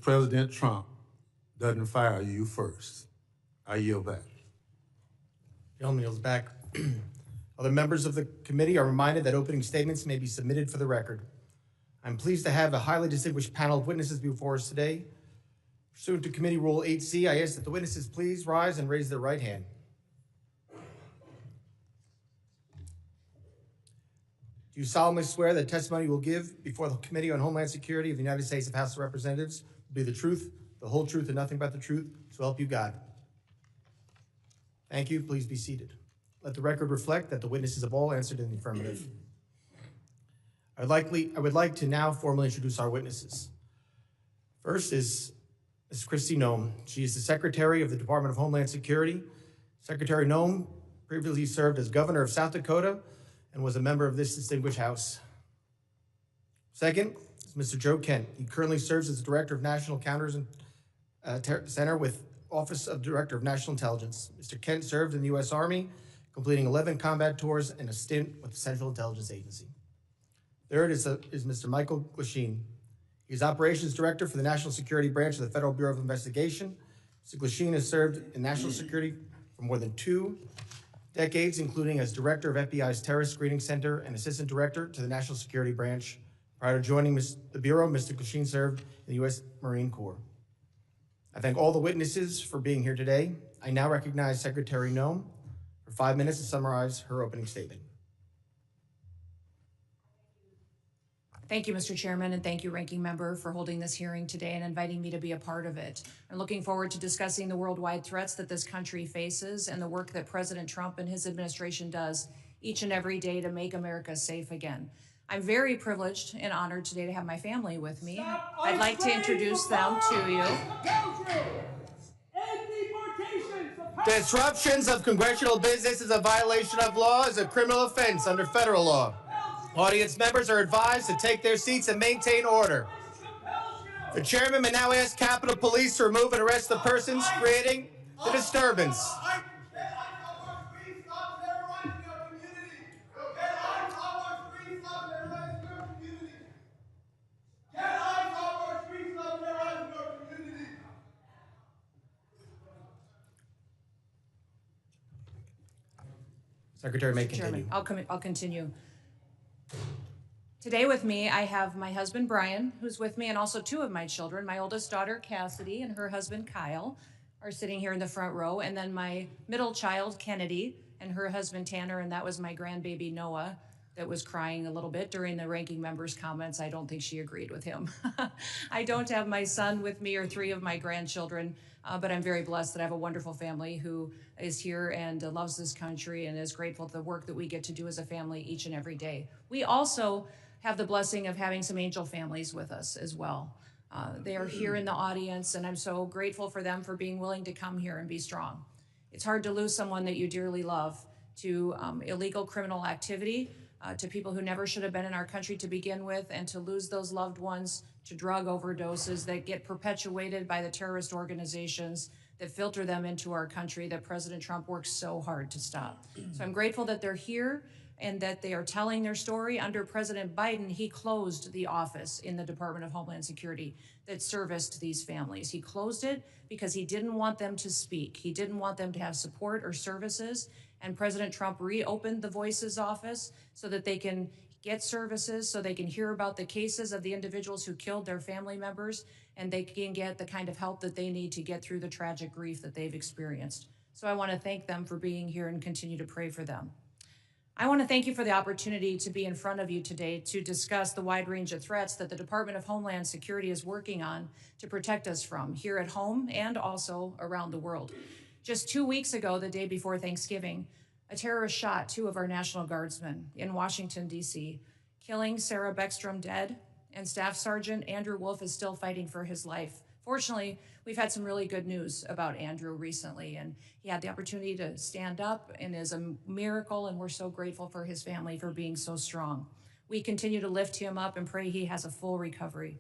President Trump doesn't fire you first. I yield back. Gentleman yields back. Other members of the committee are reminded that opening statements may be submitted for the record. I'm pleased to have a highly distinguished panel of witnesses before us today. Pursuant to Committee Rule 8C, I ask that the witnesses please rise and raise their right hand. Do you solemnly swear that testimony you will give before the Committee on Homeland Security of the United States House of Representatives will be the truth, the whole truth, and nothing but the truth, so help you God? Thank you. Please be seated. Let the record reflect that the witnesses have all answered in the affirmative. I would like to now formally introduce our witnesses. First is Ms. Kristi Noem. She is the Secretary of the Department of Homeland Security. Secretary Noem previously served as Governor of South Dakota and was a member of this distinguished House. Second is Mr. Joe Kent. He currently serves as the Director of National Counterterrorism Center with Office of Director of National Intelligence. Mr. Kent served in the U.S. Army, completing 11 combat tours and a stint with the Central Intelligence Agency. Third is Mr. Michael Glasheen. He's Operations Director for the National Security Branch of the Federal Bureau of Investigation. Mr. Glasheen has served in national security for more than 2 decades, including as Director of FBI's Terrorist Screening Center and Assistant Director to the National Security Branch. Prior to joining the Bureau, Mr. Glasheen served in the U.S. Marine Corps. I thank all the witnesses for being here today. I now recognize Secretary Noem for 5 minutes to summarize her opening statement. Thank you, Mr. Chairman, and thank you, Ranking Member, for holding this hearing today and inviting me to be a part of it. I'm looking forward to discussing the worldwide threats that this country faces and the work that President Trump and his administration does each and every day to make America safe again. I'm very privileged and honored today to have my family with me. I'd like to introduce them to you. Disruptions of congressional business is a violation of law, is a criminal offense under federal law. Audience members are advised to take their seats and maintain order. The chairman may now ask Capitol Police to remove and arrest the persons creating the disturbance. Secretary may continue. Chairman, I'll continue. Today with me, I have my husband, Brian, who's with me, and also 2 of my children. My oldest daughter, Cassidy, and her husband, Kyle, are sitting here in the front row. And then my middle child, Kennedy, and her husband, Tanner, and that was my grandbaby, Noah, that was crying a little bit during the ranking member's comments. I don't think she agreed with him. I don't have my son with me or 3 of my grandchildren, but I'm very blessed that I have a wonderful family who is here and loves this country and is grateful for the work that we get to do as a family each and every day. We also have the blessing of having some angel families with us as well. They are here in the audience, and I'm so grateful for them for being willing to come here and be strong. It's hard to lose someone that you dearly love to illegal criminal activity, to people who never should have been in our country to begin with, and to lose those loved ones to drug overdoses that get perpetuated by the terrorist organizations that filter them into our country that President Trump works so hard to stop. So I'm grateful that they're here and that they are telling their story. Under President Biden, he closed the office in the Department of Homeland Security that serviced these families. He closed it because he didn't want them to speak. He didn't want them to have support or services. And President Trump reopened the Voices office so that they can get services, so they can hear about the cases of the individuals who killed their family members, and they can get the kind of help that they need to get through the tragic grief that they've experienced. So I want to thank them for being here and continue to pray for them. I want to thank you for the opportunity to be in front of you today to discuss the wide range of threats that the Department of Homeland Security is working on to protect us from here at home and also around the world. Just 2 weeks ago, the day before Thanksgiving, a terrorist shot 2 of our National Guardsmen in Washington, D.C., killing Sarah Beckstrom dead, and Staff Sergeant Andrew Wolf is still fighting for his life. Fortunately, we've had some really good news about Andrew recently, and he had the opportunity to stand up and is a miracle, and we're so grateful for his family for being so strong. We continue to lift him up and pray he has a full recovery.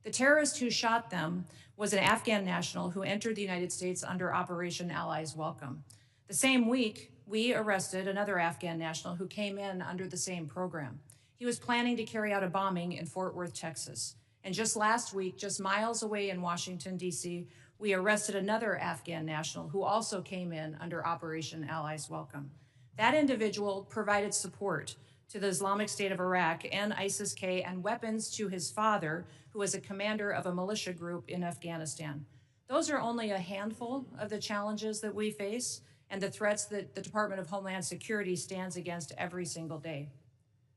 The terrorist who shot them was an Afghan national who entered the United States under Operation Allies Welcome. The same week, we arrested another Afghan national who came in under the same program. He was planning to carry out a bombing in Fort Worth, Texas, And just last week, just miles away in Washington, D.C., we arrested another Afghan national who also came in under Operation Allies Welcome. That individual provided support to the Islamic State of Iraq and ISIS-K and weapons to his father, who was a commander of a militia group in Afghanistan. Those are only a handful of the challenges that we face and the threats that the Department of Homeland Security stands against every single day.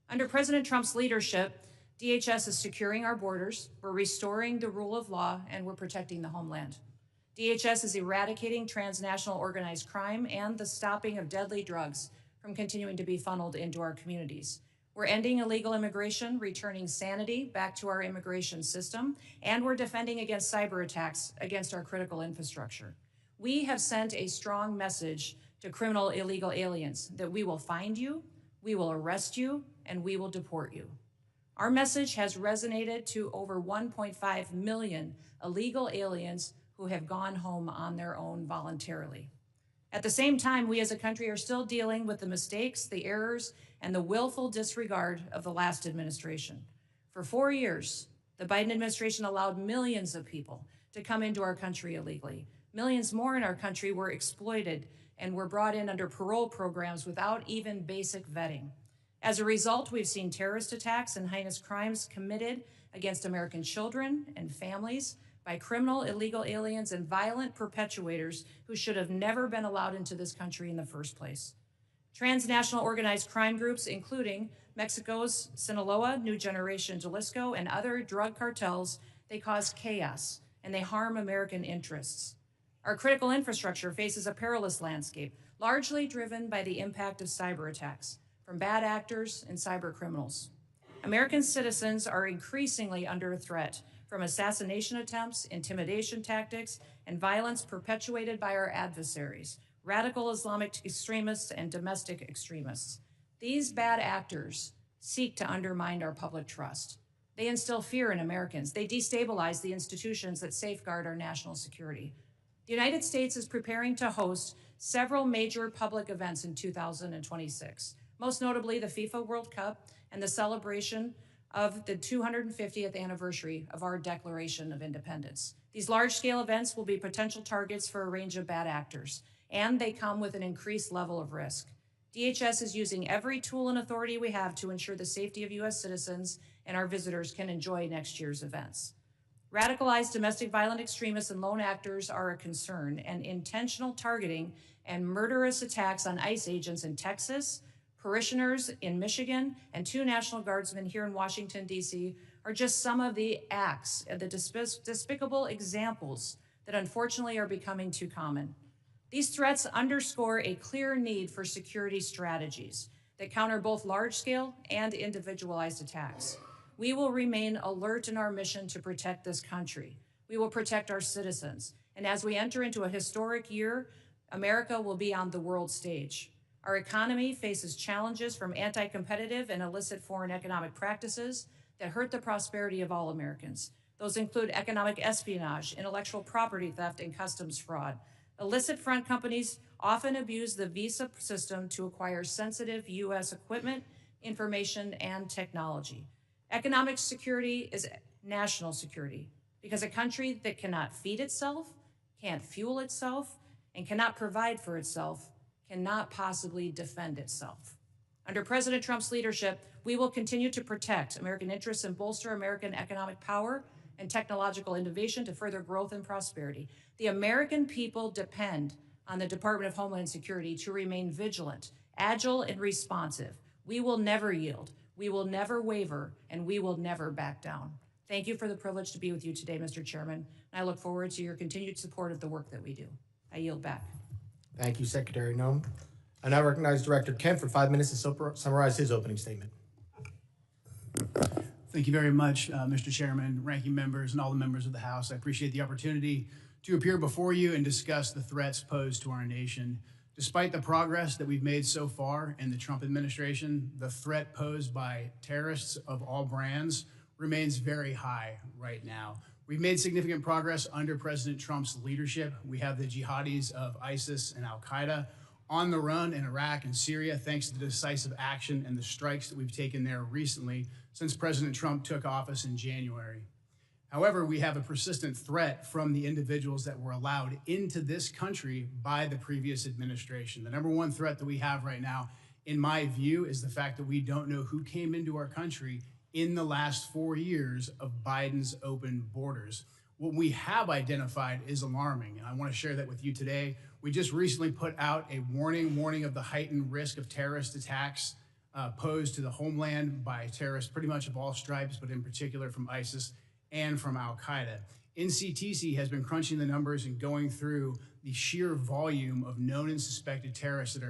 Under President Trump's leadership, DHS is securing our borders, we're restoring the rule of law, and we're protecting the homeland. DHS is eradicating transnational organized crime and the stopping of deadly drugs from continuing to be funneled into our communities. We're ending illegal immigration, returning sanity back to our immigration system, and we're defending against cyber attacks against our critical infrastructure. We have sent a strong message to criminal illegal aliens that we will find you, we will arrest you, and we will deport you. Our message has resonated to over 1.5 million illegal aliens who have gone home on their own voluntarily. At the same time, we as a country are still dealing with the mistakes, the errors, and the willful disregard of the last administration. For 4 years, the Biden administration allowed millions of people to come into our country illegally. Millions more in our country were exploited and were brought in under parole programs without even basic vetting. As a result, we've seen terrorist attacks and heinous crimes committed against American children and families by criminal illegal aliens and violent perpetuators who should have never been allowed into this country in the first place. Transnational organized crime groups, including Mexico's Sinaloa, New Generation Jalisco, and other drug cartels, they cause chaos and they harm American interests. Our critical infrastructure faces a perilous landscape, largely driven by the impact of cyber attacks from bad actors and cyber criminals. American citizens are increasingly under threat from assassination attempts, intimidation tactics, and violence perpetuated by our adversaries, radical Islamic extremists and domestic extremists. These bad actors seek to undermine our public trust. They instill fear in Americans. They destabilize the institutions that safeguard our national security. The United States is preparing to host several major public events in 2026, most notably the FIFA World Cup and the celebration of the 250th anniversary of our Declaration of Independence. These large-scale events will be potential targets for a range of bad actors, and they come with an increased level of risk. DHS is using every tool and authority we have to ensure the safety of U.S. citizens and our visitors can enjoy next year's events. Radicalized domestic violent extremists and lone actors are a concern, and intentional targeting and murderous attacks on ICE agents in Texas, parishioners in Michigan, and 2 National Guardsmen here in Washington, D.C. are just some of the acts, the despicable examples that unfortunately are becoming too common. These threats underscore a clear need for security strategies that counter both large-scale and individualized attacks. We will remain alert in our mission to protect this country. We will protect our citizens. And as we enter into a historic year, America will be on the world stage. Our economy faces challenges from anti-competitive and illicit foreign economic practices that hurt the prosperity of all Americans. Those include economic espionage, intellectual property theft, and customs fraud. Illicit front companies often abuse the visa system to acquire sensitive U.S. equipment, information, and technology. Economic security is national security because a country that cannot feed itself, can't fuel itself, and cannot provide for itself cannot possibly defend itself. Under President Trump's leadership, we will continue to protect American interests and bolster American economic power and technological innovation to further growth and prosperity. The American people depend on the Department of Homeland Security to remain vigilant, agile, and responsive. We will never yield, we will never waver, and we will never back down. Thank you for the privilege to be with you today, Mr. Chairman, and I look forward to your continued support of the work that we do. I yield back. Thank you, Secretary Noem. I now recognize Director Kent for 5 minutes to summarize his opening statement. Thank you very much, Mr. Chairman, ranking members, and all the members of the House. I appreciate the opportunity to appear before you and discuss the threats posed to our nation. Despite the progress that we've made so far in the Trump administration, the threat posed by terrorists of all brands remains very high right now. We've made significant progress under President Trump's leadership. We have the jihadis of ISIS and al-Qaeda on the run in Iraq and Syria, thanks to the decisive action and the strikes that we've taken there recently since President Trump took office in January. However, we have a persistent threat from the individuals that were allowed into this country by the previous administration. The number one threat that we have right now, in my view, is the fact that we don't know who came into our country in the last 4 years of Biden's open borders. What we have identified is alarming, and I want to share that with you today. We just recently put out a warning of the heightened risk of terrorist attacks posed to the homeland by terrorists pretty much of all stripes, but in particular from ISIS and from Al-Qaeda. NCTC has been crunching the numbers and going through the sheer volume of known and suspected terrorists that are